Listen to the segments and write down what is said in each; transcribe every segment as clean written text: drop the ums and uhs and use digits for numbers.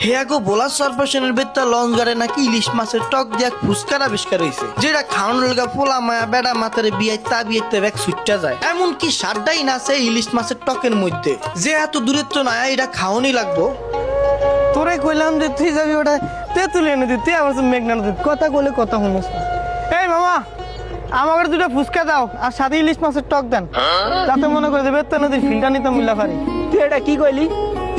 হেয়াগো bowler কর্পোরেশনের বেত্তা launch গাড়ে নাকি ইলিশ মাছের টক দিয়া ফুসকার আবিষ্কার হয়েছে, যেটা খাওয়ানোর লগা পোলা মায়া বেড়া মাথারে বিয়াই তা বিয়েতে ব্যাগ ছুটটা যায়। এমনকি সারটাই নাছে ইলিশ মাছের টকের মধ্যে, যে এত দূরের তো না এটা খাওয়ানি লাগবো। তোরে কইলাম যে তুই যাবি ওটা তেঁতুলে এনে দিতে, আবার মেঘনা নদী কথা বলে কথা শুনিস না। এই মামা, আমাকে দুটা ফুচকা দাও আর সাথে ইলিশ মাছের টক দেন, যাতে মনে করে দেবে তেন নদীর ফিল্টার নিতে মিলা পারি। তুই এটা কি কইলি?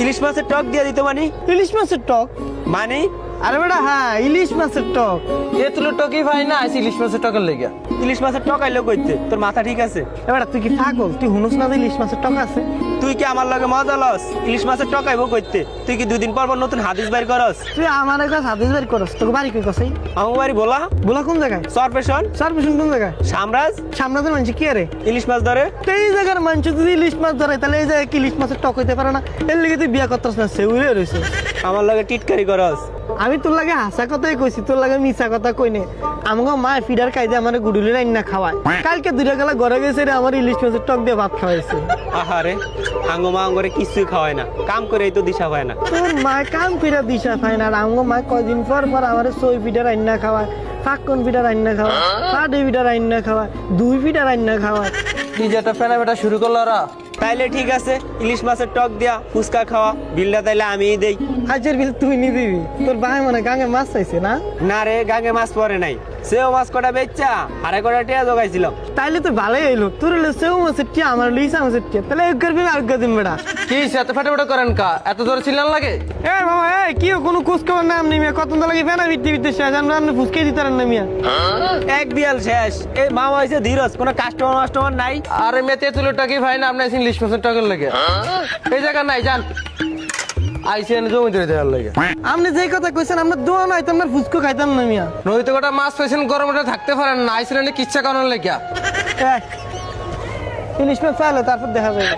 ইলিশ মাছের টক দিয়ে দিত মানে? ইলিশ মাছের টক মানে আরে বেটা, হ্যাঁ ইলিশ মাছের টক। তেঁতুলের টকই ভাই না, আইসি ইলিশ মাছের টকের লেগে। ইলিশ মাছের টক আইলো কইতে? তোর মাথা ঠিক আছে? এবার তুই কি পাগল? তুই হুনুস না যে ইলিশ মাছের টক আছে? তুই কি আমার লগে মজা লস? ইলিশ মাছের টক আইবো কইতে? তুই কি দুদিন পর পর নতুন হাদিস বাইর করস? তুই আমার কাছে হাদিস বের করস, তোকে বাড়ি কই কসাই? আমার বাড়ি বলা বলা কোন জায়গায়? সরপেশন সার্ভিসন কোন জায়গায়? সামরাজ। সামনাদের মানুষ কি আরে ইলিশ মাছ ধরে। তো এই জায়গার মানুষ যদি ইলিশ মাছ ধরে, তাহলে এই জায়গায় কি ইলিশ মাছের টক হইতে পারে না? এর লেগে তুই বিয়া করতেছ না, সে উড়ে রয়েছে। আমার লগে টিটকারি করস। আমি তোর লাগে হাসা কথাই কইছি, তোর লাগে মিছা কথা কই নে। আমাকে মা ফিডার খাইতে আমার গুডুলি রান্না খাওয়ায়। কালকে দুইটা গেলা ঘরে গেছে রে, আমার ইলিশ মাছের টক দিয়ে ভাত খাওয়াইছে। আহারে, হাঙ্গমা আঙ্গরে কিছুই খাওয়ায় না, কাম করেই তো দিশা পায় না। তোর মা কাম ফিরা দিশা পায় না, আর আমগো মা কয়দিন পর পর আমার সই ফিডার রান্না খাওয়ায়, ফাঁকন ফিডার রান্না খাওয়ায়, ফাটে ফিডার রান্না খাওয়ায়, দুই ফিডার রান্না খাওয়ায়। কি যে একটা ফেনা বেটা শুরু করলো ওরা। তাইলে ঠিক আছে, ইলিশ মাছের টক দিয়া ফুচকা খাওয়া, বিলটা তাইলে আমিই দেই। হাজের বিল তুই নি দিবি? তোর ভাই মনে গাঙে মাছ চাইছে না? না রে, গাঙ্গে মাছ পরে নাই। সেও মাছ কটা বেচা আরে কটা টিয়া জোগাইছিলাম। তাইলে তো ভালোই হইলো, তোর হলে সেও মাছের টিয়া, আমার লিসা মাছের টিয়া, তাহলে এক করবি আর দিন বেড়া। কি এত ফেটে ফেটে করেন কা? এত জোরে চিল্লান লাগে? এ মামা, এ কি কোনো খোঁজ খবর নাম নেই মিয়া, কত লাগে ফেনা ভিত্তি ভিত্তি শেষ, আমরা আপনি ফুসকে দিতে পারেন না মিয়া। এক বিয়াল শেষ। এই মামা হয়েছে ধীরজ, কোনো কাস্টমার মাস্টমার নাই। আরে মেয়ে তেঁতুলের টকই ভাই না, আপনি আইসি ইলিশ মাছের টকের লেগে। এই জায়গা নাই, যান আইসি এনে জমি ধরে দেওয়ার লেগে। আপনি যেই কথা কইছেন, আমরা দোয়া নাই তো আমরা ফুসকো খাইতাম না মিয়া। নদীতে গোটা মাছ পেয়েছেন, গরমটা থাকতে পারেন না, আইসি এনে কিচ্ছা কারণ লেগে। ইলিশ মাছ চাইলে তারপর দেখা যাবে।